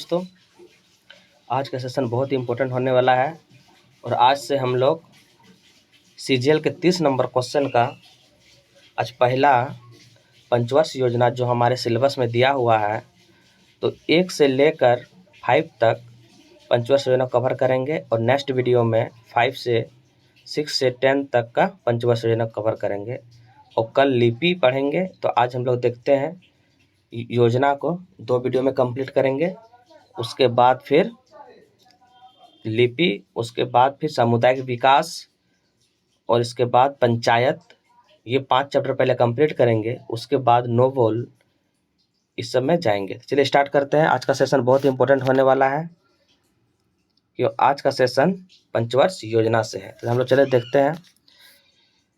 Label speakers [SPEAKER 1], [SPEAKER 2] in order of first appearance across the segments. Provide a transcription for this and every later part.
[SPEAKER 1] दोस्तों, आज का सेशन बहुत ही इम्पोर्टेंट होने वाला है और आज से हम लोग सीजीएल के 30 नंबर क्वेश्चन का आज पहला पंचवर्ष योजना जो हमारे सिलेबस में दिया हुआ है, तो 1 से लेकर 5 तक पंचवर्ष योजना कवर करेंगे और नेक्स्ट वीडियो में 5 से 6 से 10 तक का पंचवर्ष योजना कवर करेंगे और कल लिपि पढ़ेंगे। तो आज हम लोग देखते हैं योजना को 2 वीडियो में कंप्लीट करेंगे, उसके बाद फिर लिपि, उसके बाद फिर सामुदायिक विकास और इसके बाद पंचायत। ये 5 चैप्टर पहले कंप्लीट करेंगे, उसके बाद नोबल इस सब में जाएंगे। चलिए स्टार्ट करते हैं। आज का सेशन बहुत ही इम्पोर्टेंट होने वाला है कि आज का सेशन पंचवर्ष योजना से है। तो हम लोग चले देखते हैं।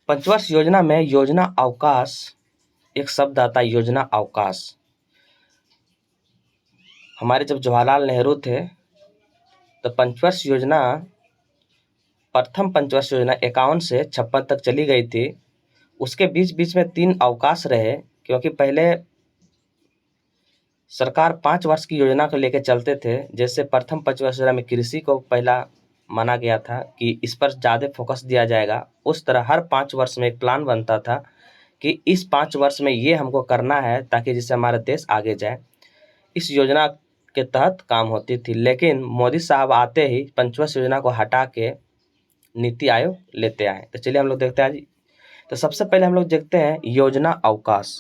[SPEAKER 1] पंचवर्ष योजना में योजना अवकाश एक शब्द आता है, योजना अवकाश। हमारे जब जवाहरलाल नेहरू थे तो पंचवर्ष योजना, प्रथम पंचवर्ष योजना 51 से 56 तक चली गई थी। उसके बीच बीच में 3 अवकाश रहे, क्योंकि पहले सरकार 5 वर्ष की योजना को लेकर चलते थे। जैसे प्रथम पंचवर्ष योजना में कृषि को पहला माना गया था कि इस पर ज़्यादा फोकस दिया जाएगा, उस तरह हर 5 वर्ष में एक प्लान बनता था कि इस 5 वर्ष में ये हमको करना है ताकि जिससे हमारा देश आगे जाए। इस योजना के तहत काम होती थी, लेकिन मोदी साहब आते ही पंचवर्ष योजना को हटा के नीति आयोग लेते आए। तो चलिए हम लोग देखते हैं जी। तो सबसे पहले हम लोग देखते हैं योजना अवकाश।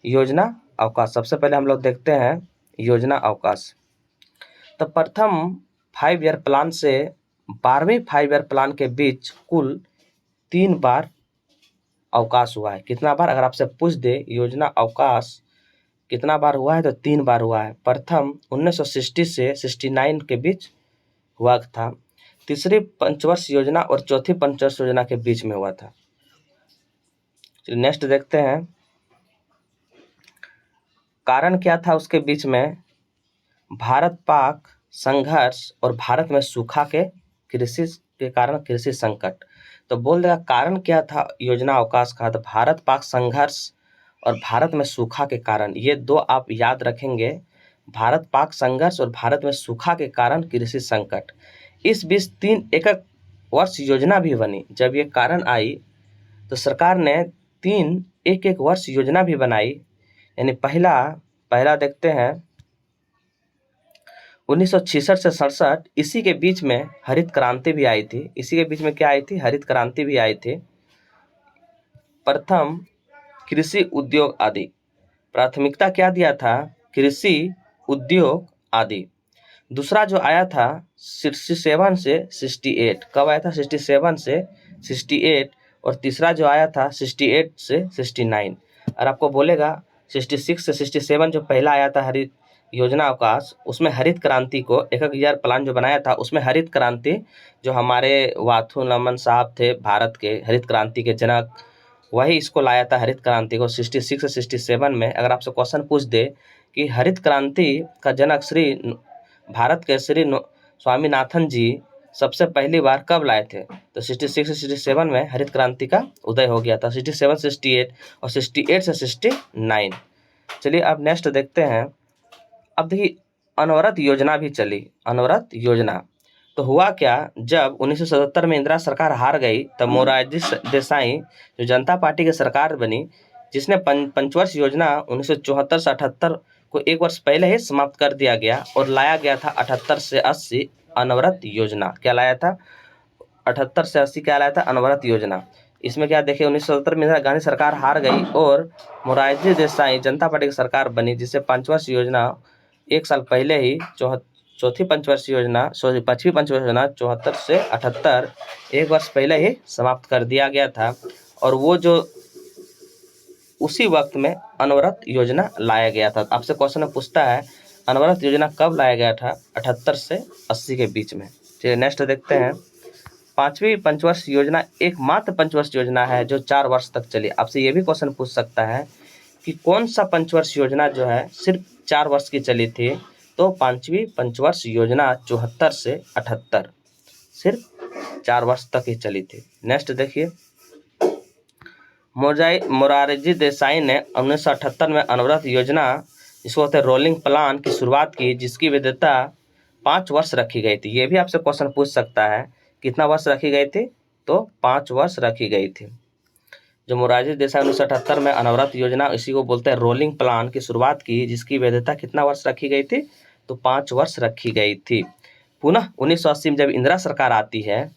[SPEAKER 1] योजना अवकाश सबसे पहले हम लोग देखते हैं योजना अवकाश। तो प्रथम 5 ईयर प्लान से 12वें 5 ईयर प्लान के बीच कुल 3 बार अवकाश हुआ है। कितना बार? अगर आपसे पूछ दे योजना अवकाश कितना बार हुआ है तो 3 बार हुआ है। प्रथम 1960 से 69 के बीच हुआ था, तीसरी पंचवर्ष योजना और चौथी पंचवर्ष योजना के बीच में हुआ था। नेक्स्ट देखते हैं कारण क्या था उसके बीच में। भारत पाक संघर्ष और भारत में सूखा के कृषि के कारण कृषि संकट। तो बोल देगा कारण क्या था योजना अवकाश का, तो भारत पाक संघर्ष और भारत में सूखा के कारण। ये 2 आप याद रखेंगे, भारत पाक संघर्ष और भारत में सूखा के कारण कृषि संकट। इस बीच 3 एकक वर्ष योजना भी बनी। जब ये कारण आई तो सरकार ने 3 एक वर्ष योजना भी बनाई। यानी पहला देखते हैं 1966 से 67, इसी के बीच में हरित क्रांति भी आई थी। इसी के बीच में क्या आई थी? हरित क्रांति भी आई थी। प्रथम कृषि उद्योग आदि, प्राथमिकता क्या दिया था? कृषि उद्योग आदि। दूसरा जो आया था 67 से 68, कब आया था? 67 से 68। और तीसरा जो आया था 68 से 69। और आपको बोलेगा 66 से 67 जो पहला आया था हरित योजना अवकाश, उसमें हरित क्रांति को एकक ईयर प्लान जो बनाया था उसमें हरित क्रांति जो हमारे वाथुनमन साहब थे, भारत के हरित क्रांति के जनक, वही इसको लाया था हरित क्रांति को 66 से 67 में। अगर आपसे क्वेश्चन पूछ दे कि हरित क्रांति का जनक भारत के श्री स्वामीनाथन जी सबसे पहली बार कब लाए थे, तो 66 से 67 में हरित क्रांति का उदय हो गया था। 67 से 68 और 68 से 69। चलिए अब नेक्स्ट देखते हैं। अब देखिए अनवरत योजना भी चली। अनवरत योजना तो हुआ क्या, जब 1977 में इंदिरा सरकार हार गई तब मोरारजी देसाई जो जनता पार्टी की सरकार बनी, जिसने पंचवर्ष योजना 1974 से 78 को 1 वर्ष पहले ही समाप्त कर दिया गया और लाया गया था 78 से 80 अनवरत योजना। क्या लाया था? 78 से 80 क्या लाया था? अनवरत योजना। इसमें क्या देखिए 1977 में इंदिरा गांधी सरकार हार गई और मोरारजी देसाई जनता पार्टी की सरकार बनी, जिससे पंचवर्ष योजना 1 साल पहले ही चौथी पंचवर्ष योजना, पांचवी पंचवर्ष योजना 74 से 78 1 वर्ष पहले ही समाप्त कर दिया गया था। और वो जो उसी वक्त में अनवरत योजना लाया गया था। आपसे क्वेश्चन में पूछता है अनवरत योजना कब लाया गया था? 78 से 80 के बीच में। चलिए नेक्स्ट देखते हैं। 5वीं पंचवर्ष योजना एकमात्र पंचवर्ष योजना है जो 4 वर्ष तक चली। आपसे ये भी क्वेश्चन पूछ सकता है कि कौन सा पंचवर्ष योजना जो है सिर्फ 4 वर्ष की चली थी, तो 5वीं पंचवर्ष योजना 74 से 78 सिर्फ 4 वर्ष तक ही चली थी। नेक्स्ट देखिए मोरारजी देसाई ने 1978 में अनवरत योजना इसको होता है रोलिंग प्लान की शुरुआत की, जिसकी वैधता 5 वर्ष रखी गई थी। ये भी आपसे क्वेश्चन पूछ सकता है, कितना वर्ष रखी गई थी, तो 5 वर्ष रखी गई थी। जो मोरारजी देसाई 1978 में अनवरत योजना, इसी को बोलते हैं रोलिंग प्लान की शुरुआत की, जिसकी वैधता कितना वर्ष रखी गई थी, तो 5 वर्ष रखी गई थी। पुनः 1980 में जब इंदिरा सरकार आती है,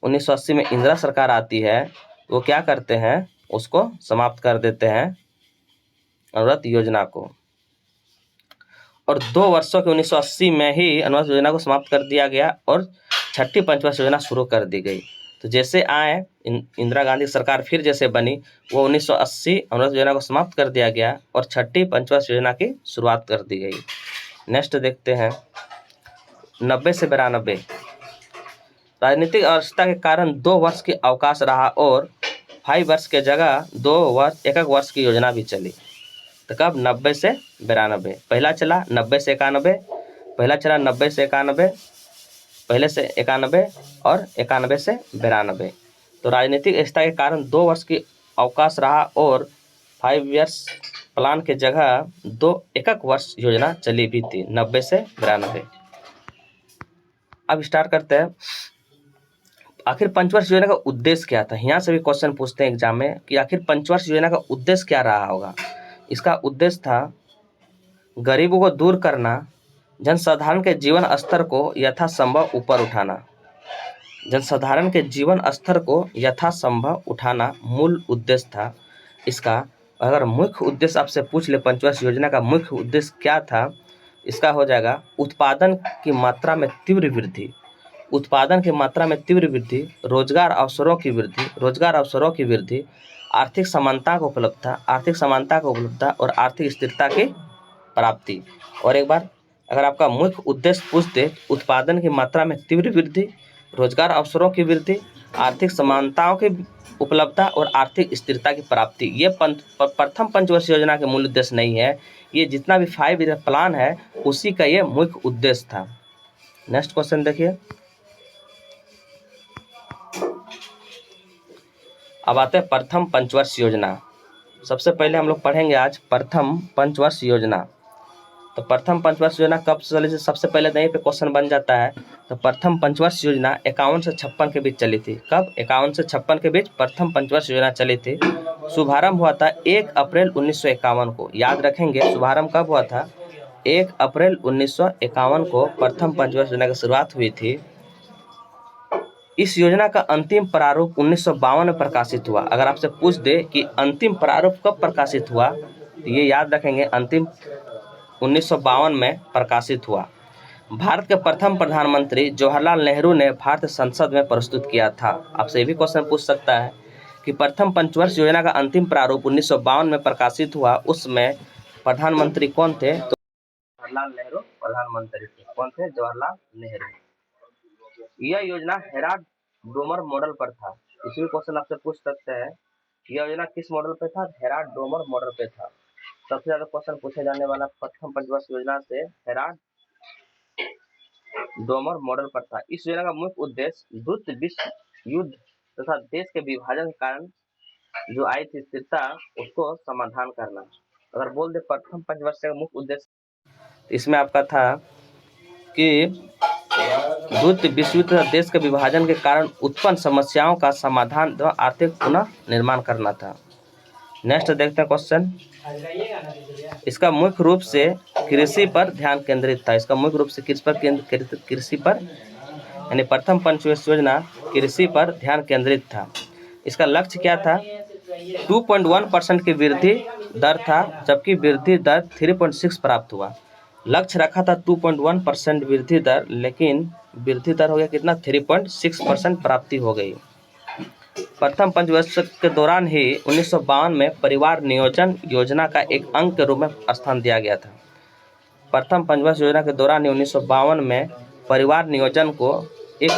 [SPEAKER 1] 1980 में इंदिरा सरकार आती है, वो क्या करते हैं, उसको समाप्त कर देते हैं अनवरत योजना को, और 2 वर्षों के 1980 में ही अनवरत योजना को समाप्त कर दिया गया और छठी पंचवर्ष योजना शुरू कर दी गई। तो जैसे आए इंदिरा गांधी सरकार फिर जैसे बनी, वो 1980 अनवरत योजना को समाप्त कर दिया गया और छठी पंचवर्ष योजना की शुरुआत कर दी गई। नेक्स्ट देखते हैं 90 से 92। राजनीतिक अवस्था के कारण 2 वर्ष की अवकाश रहा और 5 वर्ष के जगह 2 वर्ष 1 वर्ष की योजना भी चली। तो कब 90 से 92, पहला चला 90 से 91, पहला चला 90 से 91, पहले से 91 और 91 से 92। तो राजनीतिक एकता के कारण 2 वर्ष की अवकाश रहा और 5 इयर्स प्लान के जगह 1 वर्ष योजना चली भी थी 90 से 92। अब स्टार्ट करते हैं, आखिर पंचवर्ष योजना का उद्देश्य क्या था। यहाँ से भी क्वेश्चन पूछते हैं एग्जाम में कि आखिर पंचवर्ष योजना का उद्देश्य क्या रहा होगा। इसका उद्देश्य था गरीबों को दूर करना, जनसाधारण के जीवन स्तर को यथासंभव ऊपर उठाना। जनसाधारण के जीवन स्तर को यथासंभव उठाना मूल उद्देश्य था इसका। अगर मुख्य उद्देश्य आपसे पूछ ले पंचवर्ष योजना का मुख्य उद्देश्य क्या था, इसका हो जाएगा उत्पादन की मात्रा में तीव्र वृद्धि, उत्पादन की मात्रा में तीव्र वृद्धि, रोजगार अवसरों की वृद्धि, आर्थिक समानता को उपलब्धता और आर्थिक स्थिरता की प्राप्ति। और एक बार अगर आपका मुख्य उद्देश्य पूछते, उत्पादन की मात्रा में तीव्र वृद्धि, रोजगार अवसरों की वृद्धि, आर्थिक समानताओं की उपलब्धता और आर्थिक स्थिरता की प्राप्ति, ये प्रथम पंचवर्षीय योजना के मूल उद्देश्य नहीं है। ये जितना भी 5 ईयर प्लान है उसी का ये मुख्य उद्देश्य था। नेक्स्ट क्वेश्चन देखिए। अब आते हैं प्रथम पंचवर्ष योजना। सबसे पहले हम लोग पढ़ेंगे आज प्रथम पंचवर्ष योजना। तो प्रथम पंचवर्ष योजना कब चली थी, सबसे पहले यहीं पे क्वेश्चन बन जाता है। तो प्रथम पंचवर्ष योजना 51 से 56 के बीच चली थी। कब? 51 से 56 के बीच प्रथम पंचवर्ष योजना चली थी। शुभारंभ हुआ था 1 अप्रैल 1951 को। याद रखेंगे शुभारंभ कब हुआ था, 1 अप्रैल 1951 को प्रथम पंचवर्ष योजना की शुरुआत हुई थी। इस योजना का अंतिम प्रारूप 1952 में प्रकाशित हुआ। अगर आपसे पूछ दे कि अंतिम प्रारूप कब प्रकाशित हुआ, तो ये याद रखेंगे अंतिम 1952 में प्रकाशित हुआ। भारत के प्रथम प्रधानमंत्री जवाहरलाल नेहरू ने भारत संसद में प्रस्तुत किया था। आपसे ये भी क्वेश्चन पूछ सकता है कि प्रथम पंचवर्ष योजना का अंतिम प्रारूप 1952 में प्रकाशित हुआ, उसमें प्रधानमंत्री कौन थे, तो जवाहरलाल नेहरू प्रधानमंत्री थे। कौन थे? जवाहरलाल नेहरू। यह योजना हेराल्ड डोमर मॉडल पर था। इसमें क्वेश्चन आपसे पूछ सकते हैं यह योजना किस मॉडल पे था, हेराल्ड डोमर मॉडल पे था। सबसे ज्यादा क्वेश्चन पूछे जाने वाला प्रथम पंचवर्ष योजना से हेराल्ड डोमर मॉडल पर था। इस योजना का मुख्य उद्देश्य द्वितीय विश्व युद्ध तथा देश के विभाजन के कारण जो आई थी स्थिरता, उसको समाधान करना। अगर बोल दे प्रथम पंचवर्ष का मुख्य उद्देश्य, इसमें आपका था कि द्वितीय विश्व युद्ध तथा देश के विभाजन के कारण उत्पन्न समस्याओं का समाधान तथा आर्थिक पुनः निर्माण करना था। नेक्स्ट देखते हैं क्वेश्चन। इसका मुख्य रूप से कृषि पर ध्यान केंद्रित था। इसका मुख्य रूप से कृषि पर यानी प्रथम पंचवर्ष योजना कृषि पर ध्यान केंद्रित था। इसका लक्ष्य क्या था, 2.1% की वृद्धि दर था, जबकि वृद्धि दर 3.6 प्राप्त हुआ। लक्ष्य रखा था 2.1% वृद्धि दर, लेकिन वृद्धि दर हो गया कितना, 3.6% प्राप्ति हो गई। प्रथम पंचवर्ष के दौरान ही 1952 में परिवार नियोजन योजना का एक अंग के रूप में स्थान दिया गया था। प्रथम पंचवर्ष योजना के दौरान ही 1952 में परिवार नियोजन को एक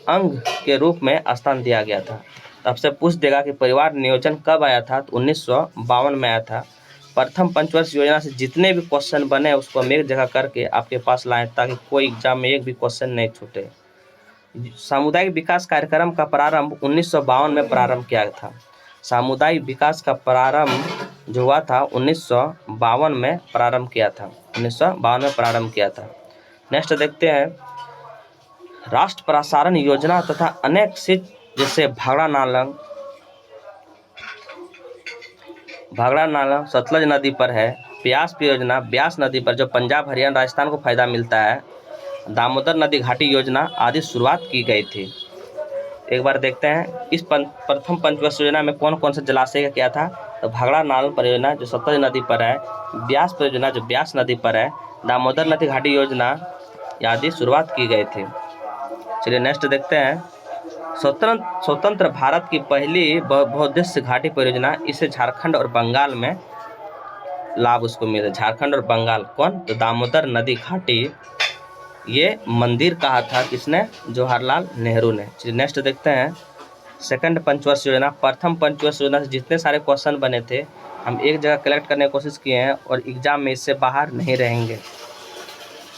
[SPEAKER 1] अंग के रूप में स्थान दिया गया था। तो आपसे पूछ देगा कि परिवार नियोजन कब आया था, तो 1952 में आया था। प्रथम पंचवर्ष योजना से जितने भी क्वेश्चन बने उसको हम एक जगह करके आपके पास लाएं, ताकि कोई एग्जाम में एक भी क्वेश्चन नहीं छूटे। सामुदायिक विकास कार्यक्रम का प्रारंभ 1952 में प्रारंभ किया था। सामुदायिक विकास का प्रारंभ जो हुआ था 1952 में प्रारंभ किया था, 1952 में प्रारंभ किया था। नेक्स्ट देखते हैं, राष्ट्र प्रसारण योजना तथा अनेक सिंच जैसे भाखड़ा नाला सतलज नदी पर है, ब्यास परियोजना ब्यास नदी पर जो पंजाब हरियाणा राजस्थान को फायदा मिलता है, दामोदर नदी घाटी योजना आदि शुरुआत की गई थी। एक बार देखते हैं इस प्रथम पंचवर्षीय योजना में कौन कौन से जलाशय का क्या था, तो भाखड़ा नाला परियोजना जो सतलज नदी पर है, ब्यास परियोजना जो ब्यास नदी पर है, दामोदर नदी घाटी योजना आदि शुरुआत की गई थी। चलिए नेक्स्ट देखते हैं, स्वतंत्र भारत की पहली बहुउद्देश्य घाटी परियोजना, इसे झारखंड और बंगाल में लाभ उसको मिले, झारखंड और बंगाल, कौन, तो दामोदर नदी घाटी, ये मंदिर कहा था किसने, जवाहरलाल नेहरू ने। चलिए नेक्स्ट देखते हैं, सेकंड पंचवर्षीय योजना। प्रथम पंचवर्षीय योजना से जितने सारे क्वेश्चन बने थे हम एक जगह कलेक्ट करने की कोशिश किए हैं और एग्जाम में इससे बाहर नहीं रहेंगे।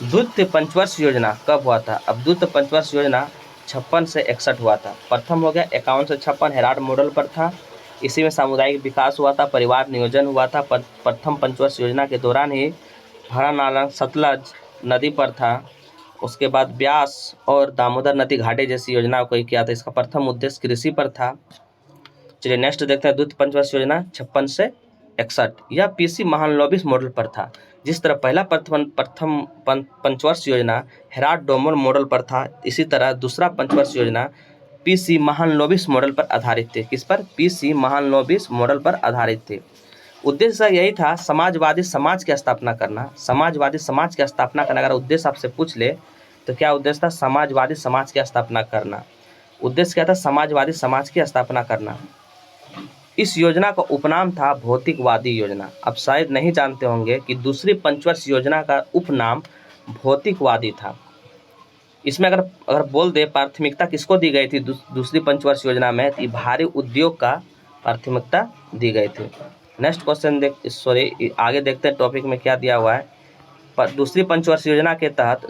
[SPEAKER 1] द्वितीय पंचवर्षीय योजना कब हुआ था, अब द्वितीय पंचवर्षीय योजना 56 से 61 हुआ था। प्रथम हो गया 51 से 56 हेराड मॉडल पर था, इसी में सामुदायिक विकास हुआ था, परिवार नियोजन हुआ था। प्रथम पंचवर्षीय योजना के दौरान ही भाखड़ा नाला सतलज नदी पर था, उसके बाद ब्यास और दामोदर नदी घाटी जैसी योजना को किया था। इसका प्रथम उद्देश्य कृषि पर था। चलिए नेक्स्ट देखते हैं, द्वितीय पंचवर्षीय योजना 56 से 61, यह पीसी महालनोबिस मॉडल पर था। जिस तरह पहला प्रथम पंचवर्षीय योजना हेराड डोमर मॉडल पर था, इसी तरह दूसरा पंचवर्षीय योजना पीसी महालनोबिस मॉडल पर आधारित थे। किस पर, पीसी महालनोबिस मॉडल पर आधारित थे। उद्देश्य यही था समाजवादी समाज की स्थापना करना, समाजवादी समाज की स्थापना करना। अगर उद्देश्य आपसे पूछ ले तो क्या उद्देश्य था, समाजवादी समाज की स्थापना करना। उद्देश्य क्या था, समाजवादी समाज की स्थापना करना। इस योजना का उपनाम था भौतिकवादी योजना। आप शायद नहीं जानते होंगे कि दूसरी पंचवर्षीय योजना का उपनाम भौतिकवादी था। इसमें अगर बोल दे प्राथमिकता किसको दी गई थी दूसरी पंचवर्षीय योजना में, तो भारी उद्योग का प्राथमिकता दी गई थी। नेक्स्ट क्वेश्चन आगे देखते हैं टॉपिक में क्या दिया हुआ है। दूसरी पंचवर्षीय योजना के तहत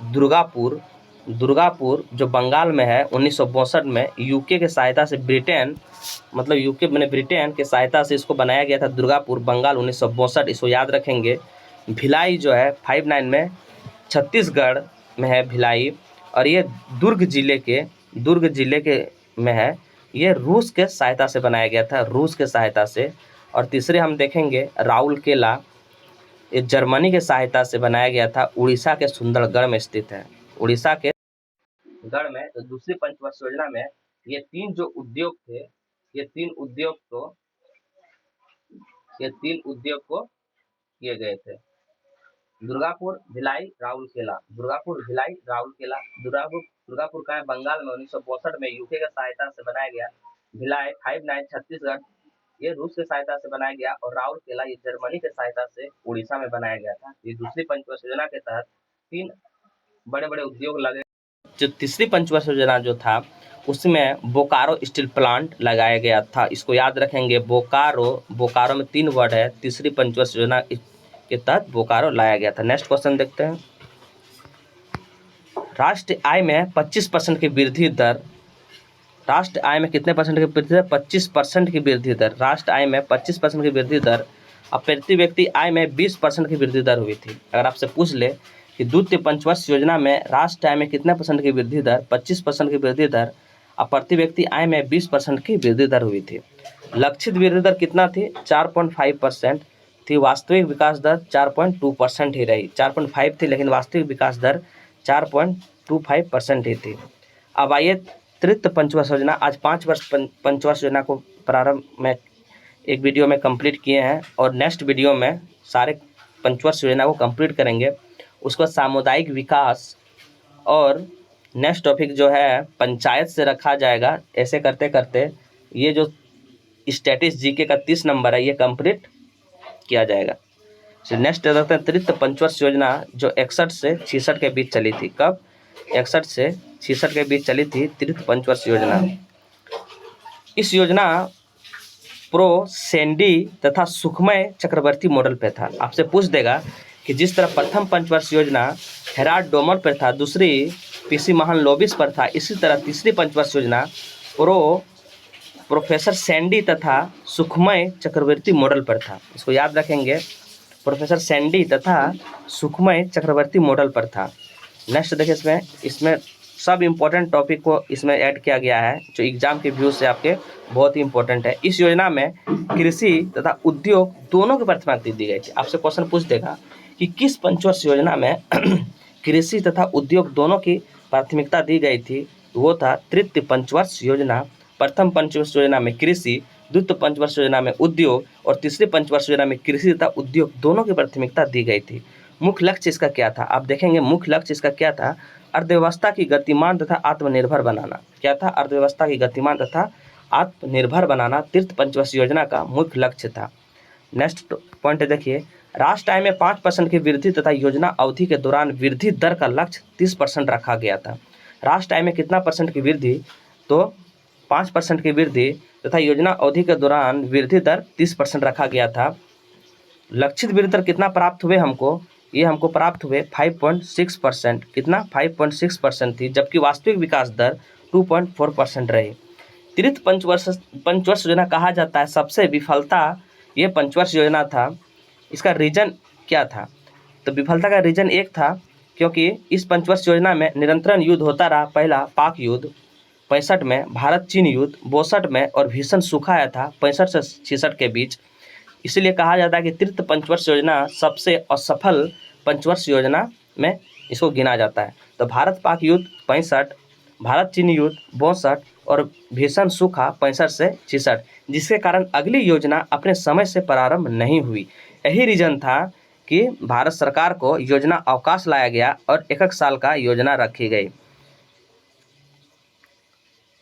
[SPEAKER 1] दुर्गापुर जो बंगाल में है 1962 में यूके के सहायता से ब्रिटेन के सहायता से इसको बनाया गया था। दुर्गापुर बंगाल 1962, इसको याद रखेंगे। भिलाई जो है 59 में छत्तीसगढ़ में है भिलाई, और ये दुर्ग जिले के में है। ये रूस के सहायता से बनाया गया था, रूस के सहायता से। और तीसरे हम देखेंगे राउरकेला, ये जर्मनी के सहायता से बनाया गया था, उड़ीसा के सुंदरगढ़ में स्थित है, उड़ीसा के गढ़ में। तो दूसरी पंचवर्षीय योजना में ये तीन जो उद्योग थे, ये तीन उद्योग को किए गए थे। दुर्गापुर भिलाई राउरकेला, दुर्गापुर का है बंगाल में 1962 में यूके के सहायता से बनाया गया। भिलाई 59 छत्तीसगढ़, ये रूस के सहायता से बनाया गया। और राउरकेला ये जर्मनी के सहायता से उड़ीसा में बनाया गया था। ये दूसरी पंचवर्षीय योजना के तहत तीन बड़े बड़े उद्योग लगे। जो तीसरी पंचवर्षीय योजना जो था उसमें बोकारो स्टील प्लांट लगाया गया था, इसको याद रखेंगे। बोकारो में 3 वर्ड है। तीसरी पंचवर्षीय योजना के तहत बोकारो लाया गया था। नेक्स्ट क्वेश्चन देखते हैं, राष्ट्रीय आय में 25% की वृद्धि दर, राष्ट्रीय आय में कितने परसेंट की वृद्धि दर, 25% की वृद्धि दर, राष्ट्रीय आय में 25% की वृद्धि दर। अब प्रति व्यक्ति आय में 20% की वृद्धि दर हुई थी। अगर आपसे पूछ ले कि द्वितीय पंचवर्षीय योजना में राष्ट्रीय आय में कितने परसेंट की वृद्धि दर, 25% की वृद्धि दर, और प्रति व्यक्ति आय में 20% की वृद्धि दर हुई थी। लक्षित वृद्धि दर कितना थी, 4.5% थी। वास्तविक विकास दर 4.2% ही रही। 4.5 थी लेकिन वास्तविक विकास दर 4.25% ही थी। अब आइए तृतीय पंचवर्षीय योजना। आज 5 वर्ष पंचवर्षीय योजना को प्रारंभ में एक वीडियो में कंप्लीट किए हैं, और नेक्स्ट वीडियो में सारे पंचवर्षीय योजना को कंप्लीट करेंगे। उसको सामुदायिक विकास और नेक्स्ट टॉपिक जो है पंचायत से रखा जाएगा। ऐसे करते करते ये जो स्टैटिस जीके का 30 नंबर है ये कंप्लीट किया जाएगा। नेक्स्ट देखते हैं तृतीय पंचवर्षीय योजना जो 61 से 66 के बीच चली थी। कब, 61 से 66 के बीच चली थी तृतीय पंचवर्षीय योजना। इस योजना प्रो सेंडी तथा सुखमय चक्रवर्ती मॉडल पे था। आपसे पूछ देगा कि जिस तरह प्रथम पंचवर्षीय योजना हेराड डोमर पर था, दूसरी पीसी महालनोबिस पर था, इसी तरह तीसरी पंचवर्षीय योजना प्रो प्रोफेसर सैंडी तथा सुखमय चक्रवर्ती मॉडल पर था। इसको याद रखेंगे, प्रोफेसर सैंडी तथा सुखमय चक्रवर्ती मॉडल पर था। नेक्स्ट देखिए, इसमें सब इम्पोर्टेंट टॉपिक को इसमें ऐड किया गया है जो एग्जाम के व्यू से आपके बहुत ही इंपॉर्टेंट है। इस योजना में कृषि तथा उद्योग दोनों की प्राथमिकता दी गई थी। आपसे क्वेश्चन पूछ देगा कि किस पंचवर्ष योजना में कृषि तथा उद्योग दोनों की प्राथमिकता दी गई थी, वो था तृतीय पंचवर्ष योजना। प्रथम पंचवर्ष योजना में कृषि, द्वितीय पंचवर्ष योजना में उद्योग और तीसरी पंचवर्ष योजना में कृषि तथा उद्योग दोनों की प्राथमिकता दी गई थी। मुख्य लक्ष्य इसका क्या था, आप देखेंगे मुख्य लक्ष्य इसका क्या था, अर्थव्यवस्था की गतिमान तथा आत्मनिर्भर बनाना। क्या था, अर्थव्यवस्था की गतिमान तथा आत्मनिर्भर बनाना तृतीय पंचवर्ष योजना का मुख्य लक्ष्य था। नेक्स्ट पॉइंट देखिए, राष्ट्र आय में 5% की वृद्धि तथा योजना अवधि के दौरान वृद्धि दर का लक्ष्य 30% रखा गया था। राष्ट्र आय में कितना परसेंट की वृद्धि, तो 5% की वृद्धि तथा योजना अवधि के दौरान वृद्धि दर 30% रखा गया था। लक्षित वृद्धि दर कितना प्राप्त हुए हमको, ये हमको प्राप्त हुए 5.6%। कितना, 5.6% थी, जबकि वास्तविक विकास दर 2.4% रही। तृतीय पंचवर्ष योजना कहा जाता है सबसे विफलता ये पंचवर्ष योजना था। इसका रीजन क्या था, तो विफलता का रीजन एक था क्योंकि इस पंचवर्ष योजना में निरंतर युद्ध होता रहा। पहला पाक युद्ध 65 में, भारत चीन युद्ध 62 में और भीषण सूखा आया था 65 से 66 के बीच। इसलिए कहा जाता है कि तृतीय पंचवर्ष योजना सबसे असफल पंचवर्ष योजना में इसको गिना जाता है। तो भारत पाक युद्ध 65, भारत चीन युद्ध 62 और भीषण सूखा 65 से 66, जिसके कारण अगली योजना अपने समय से प्रारंभ नहीं हुई। यही रीजन था कि भारत सरकार को योजना अवकाश लाया गया और 1 साल का योजना रखी गई।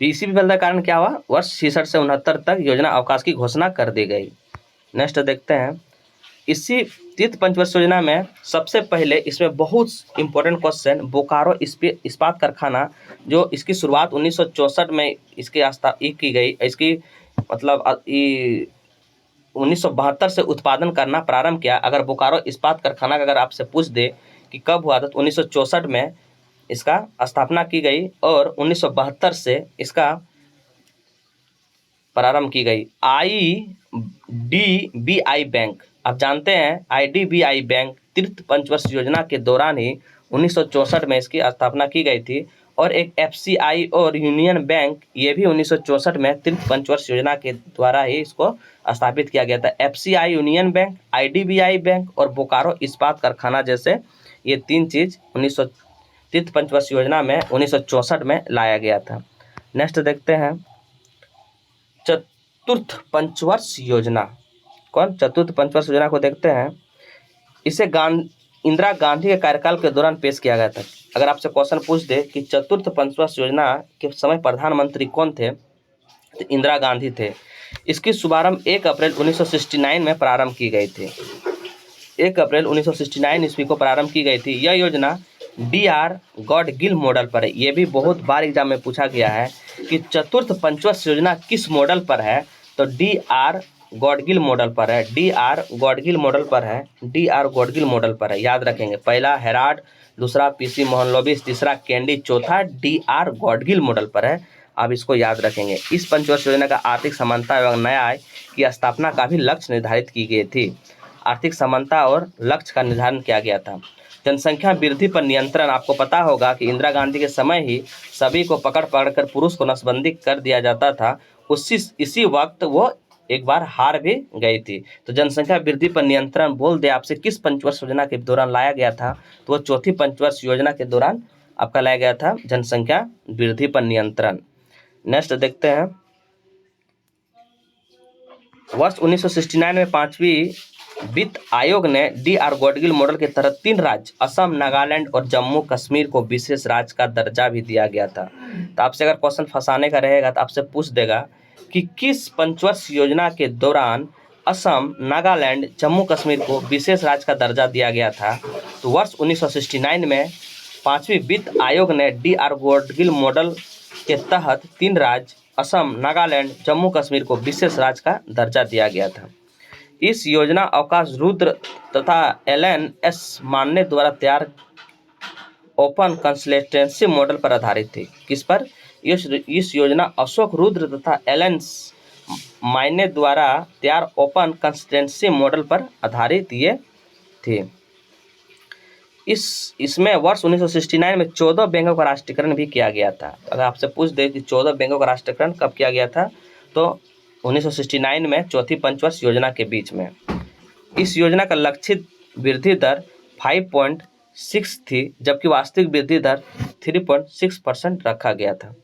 [SPEAKER 1] इसी विफलता का कारण क्या हुआ, वर्ष 66 से 69 तक योजना अवकाश की घोषणा कर दी गई। नेक्स्ट देखते हैं, इसी तृतीय पंचवर्ष योजना में सबसे पहले इसमें बहुत इंपॉर्टेंट क्वेश्चन, बोकारो इस्पात कारखाना, जो इसकी शुरुआत 1964 में इसकी की गई। इसकी मतलब 1972 से उत्पादन करना प्रारंभ किया। अगर बोकारो इस्पात कारखाना का अगर आपसे पूछ दे कि कब हुआ था, तो 1964 में इसका स्थापना की गई और 1972 से इसका प्रारंभ की गई। IDBI बैंक, आप जानते हैं IDBI बैंक तृतीय पंचवर्ष योजना के दौरान ही 1964 में इसकी स्थापना की गई थी। और एक FCI और यूनियन बैंक, ये भी 1964 में तृतीय पंचवर्ष योजना के द्वारा ही इसको स्थापित किया गया था। FCI union bank, IDBI bank और बोकारो इस्पात कारखाना जैसे ये 3 चीज़ तृतीय पंचवर्ष योजना में 1964 में लाया गया था। नेक्स्ट देखते हैं, चतुर्थ पंचवर्ष योजना। कौन, चतुर्थ पंचवर्ष योजना को देखते हैं। इसे इंदिरा गांधी के कार्यकाल के दौरान पेश किया गया था। अगर आपसे क्वेश्चन पूछ दे कि चतुर्थ पंचवर्ष योजना के समय प्रधानमंत्री कौन थे, तो इंदिरा गांधी थे। इसकी शुभारंभ 1 अप्रैल 1969 में प्रारंभ की गई थी। 1 अप्रैल 1969 ईस्वी को प्रारंभ की गई थी। यह योजना DR गॉडगिल मॉडल पर है। ये भी बहुत बार एग्जाम में पूछा गया है कि चतुर्थ पंचवर्ष योजना किस मॉडल पर है, तो DR गॉडगिल मॉडल पर है। DR गॉडगिल मॉडल पर है। DR गॉडगिल मॉडल पर है, याद रखेंगे। पहला हेराल्ड, दूसरा PC मोहनलॉबिस, तीसरा कैंडी, चौथा DR गॉडगिल मॉडल पर है। आप इसको याद रखेंगे। इस पंचवर्ष योजना का आर्थिक समानता एवं न्याय की स्थापना का भी लक्ष्य निर्धारित की गई थी। आर्थिक समानता और लक्ष्य का निर्धारण किया गया था। जनसंख्या वृद्धि पर नियंत्रण, आपको पता होगा कि इंदिरा गांधी के समय ही सभी को पकड़ कर पुरुष को नसबंदी कर दिया जाता था। इसी वक्त वो एक बार हार भी गई थी। तो जनसंख्या वृद्धि पर नियंत्रण बोल दे आपसे किस पंचवर्ष योजना के दौरान लाया गया था, तो वो चौथी पंचवर्ष योजना के दौरान आपका लाया गया था जनसंख्या वृद्धि पर नियंत्रण। नेक्स्ट देखते हैं, वर्ष 1969 में 5वीं वित्त आयोग ने DR गॉडगिल मॉडल के तहत 3 राज्य असम, नागालैंड और जम्मू कश्मीर को विशेष राज्य का दर्जा भी दिया गया था। तो आपसे अगर क्वेश्चन फंसाने का रहेगा तो आपसे पूछ देगा कि किस पंचवर्ष योजना के दौरान असम, नागालैंड, जम्मू कश्मीर को विशेष राज्य का दर्जा दिया गया था, तो वर्ष 1969 में 5वीं वित्त आयोग ने DR गॉडगिल मॉडल के तहत 3 राज्य असम, नागालैंड, जम्मू कश्मीर को विशेष राज्य का दर्जा दिया गया था। इस योजना अवकाश रुद्र तथा LNS मानने द्वारा तैयार ओपन कंसल्टेंसी मॉडल पर आधारित थी। किस पर, इस योजना अशोक रुद्र तथा LNS मायने द्वारा तैयार ओपन कंस्टिट्यूंसी मॉडल पर आधारित ये थी। इसमें वर्ष 1969 में 14 बैंकों का राष्ट्रीयकरण भी किया गया था। अगर आपसे पूछ दे कि 14 बैंकों का राष्ट्रीयकरण कब किया गया था, तो 1969 में चौथी पंचवर्ष योजना के बीच में। इस योजना का लक्षित वृद्धि दर 5.6 थी, जबकि वास्तविक वृद्धि दर 3.6% रखा गया था।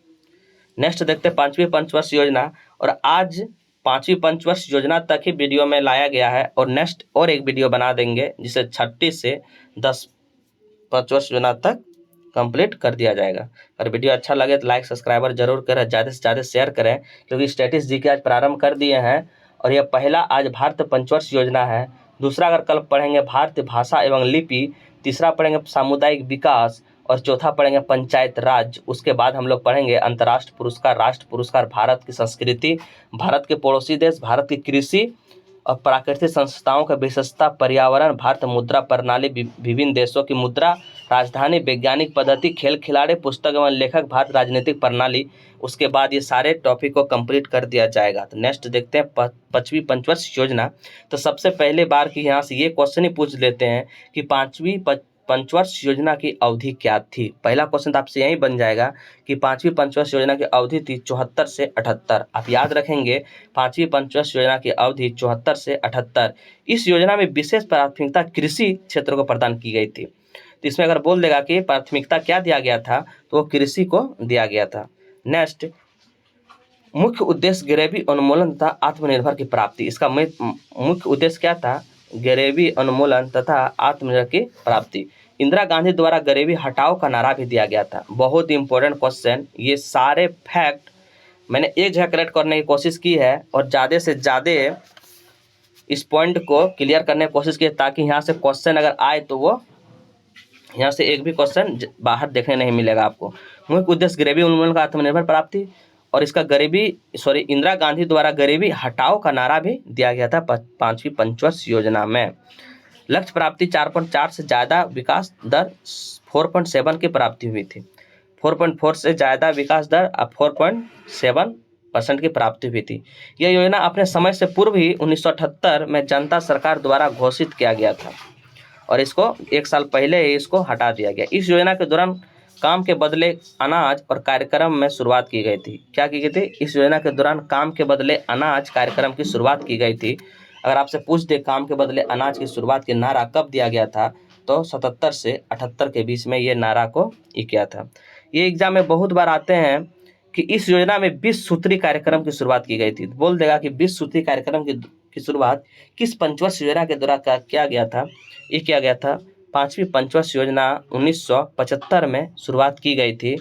[SPEAKER 1] नेक्स्ट देखते हैं पांचवी पंचवर्ष योजना, और आज पांचवी पंचवर्ष योजना तक ही वीडियो में लाया गया है, और नेक्स्ट और एक वीडियो बना देंगे जिसे 6 से 10 पंचवर्ष योजना तक कंप्लीट कर दिया जाएगा। अगर वीडियो अच्छा लगे तो लाइक सब्सक्राइबर जरूर करें, ज़्यादा से ज़्यादा शेयर करें, क्योंकि स्टैटिस जीके आज प्रारंभ कर दिए हैं और यह पहला आज भारतीय पंचवर्ष योजना है। दूसरा अगर कल पढ़ेंगे भारतीय भाषा एवं लिपि, तीसरा पढ़ेंगे सामुदायिक विकास, और चौथा पढ़ेंगे पंचायत राज। उसके बाद हम लोग पढ़ेंगे अंतर्राष्ट्रीय पुरस्कार, राष्ट्र पुरस्कार, भारत की संस्कृति, भारत के पड़ोसी देश, भारत की कृषि और प्राकृतिक संस्थाओं का विशेषता, पर्यावरण, भारत मुद्रा प्रणाली, विभिन्न देशों की मुद्रा, राजधानी, वैज्ञानिक पद्धति, खेल खिलाड़ी, पुस्तक एवं लेखक, भारत राजनीतिक प्रणाली। उसके बाद ये सारे टॉपिक को कंप्लीट कर दिया जाएगा। तो नेक्स्ट देखते हैं पांचवी पंचवर्ष योजना। तो सबसे पहले बार की यहाँ से ये क्वेश्चन ही पूछ लेते हैं कि पांचवी पंचवर्ष योजना की अवधि क्या थी। पहला क्वेश्चन तो आपसे यही बन जाएगा कि पांचवी पंचवर्ष योजना की अवधि थी 74 से 78। आप याद रखेंगे पांचवी पंचवर्ष योजना की अवधि 74 से 78। इस योजना में विशेष प्राथमिकता कृषि क्षेत्र को प्रदान की गई थी। तो इसमें अगर बोल देगा कि प्राथमिकता क्या दिया गया था, तो वो कृषि को दिया गया था। नेक्स्ट, मुख्य उद्देश्य गरीबी उन्मूलन तथा आत्मनिर्भर की प्राप्ति। इसका मुख्य उद्देश्य क्या था? गरीबी उन्मूलन तथा आत्मनिर्भर की प्राप्ति। इंदिरा गांधी द्वारा गरीबी हटाओ का नारा भी दिया गया था। बहुत ही इंपॉर्टेंट क्वेश्चन। ये सारे फैक्ट मैंने एक जगह कलेक्ट करने की कोशिश की है और ज़्यादा से ज़्यादा इस पॉइंट को क्लियर करने की कोशिश की, ताकि यहाँ से क्वेश्चन अगर आए तो वो यहाँ से एक भी क्वेश्चन बाहर देखने नहीं मिलेगा आपको। मुख्य उद्देश्य गरीबी उन्मूलन का आत्मनिर्भर प्राप्ति, और इसका इंदिरा गांधी द्वारा गरीबी हटाओ का नारा भी दिया गया था पांचवी पंचवर्ष योजना में। लक्ष्य प्राप्ति 4.4 से ज़्यादा, विकास दर 4.7 की प्राप्ति हुई थी। 4.4 से ज़्यादा विकास दर 4.7% की प्राप्ति हुई थी। यह योजना अपने समय से पूर्व ही 1978 में जनता सरकार द्वारा घोषित किया गया था और इसको एक साल पहले ही इसको हटा दिया गया। इस योजना के दौरान काम के बदले अनाज और कार्यक्रम में शुरुआत की गई थी। क्या की गई थी? इस योजना के दौरान काम के बदले अनाज कार्यक्रम की शुरुआत की गई थी। अगर आपसे पूछ दे काम के बदले अनाज की शुरुआत की नारा कब दिया गया था, तो 77 से 78 के बीच में ये नारा को किया था। ये एग्जाम में बहुत बार आते हैं कि इस योजना में 20 सूत्री कार्यक्रम की शुरुआत की गई थी। बोल देगा कि 20 सूत्री कार्यक्रम की शुरुआत किस पंचवर्ष योजना के दौरान किया गया था? ये किया गया था पांचवी पंचवर्ष योजना 1975 में शुरुआत की गई थी।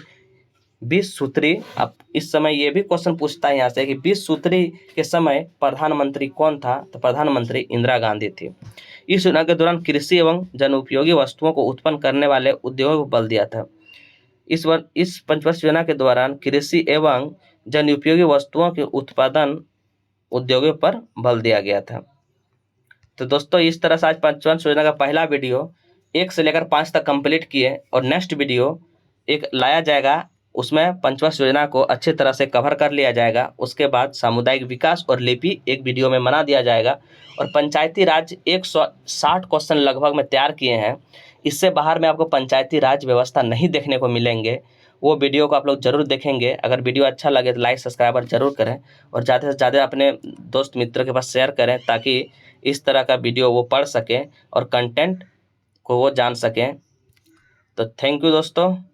[SPEAKER 1] 20 सूत्री। अब इस समय ये भी क्वेश्चन पूछता है यहाँ से कि 20 सूत्री के समय प्रधानमंत्री कौन था? तो प्रधानमंत्री इंदिरा गांधी थी। इस योजना के दौरान कृषि एवं जनउपयोगी वस्तुओं को उत्पन्न करने वाले उद्योगों को बल दिया था। इस पंचवर्ष योजना के दौरान कृषि एवं जनउपयोगी वस्तुओं के उत्पादन उद्योगों पर बल दिया गया था। तो दोस्तों इस तरह से आज पंचवर्ष योजना का पहला वीडियो 1 से लेकर 5 तक कंप्लीट किए, और नेक्स्ट वीडियो एक लाया जाएगा, उसमें पंचवर्ष योजना को अच्छी तरह से कवर कर लिया जाएगा। उसके बाद सामुदायिक विकास और लिपि एक वीडियो में बना दिया जाएगा, और पंचायती राज 160 क्वेश्चन लगभग में तैयार किए हैं। इससे बाहर में आपको पंचायती राज व्यवस्था नहीं देखने को मिलेंगे। वो वीडियो को आप लोग जरूर देखेंगे। अगर वीडियो अच्छा लगे तो लाइक सब्सक्राइबर जरूर करें, और ज़्यादा से ज़्यादा अपने दोस्त मित्र के पास शेयर करें, ताकि इस तरह का वीडियो वो पढ़ सकें और कंटेंट को वो जान सकें। तो थैंक यू दोस्तों।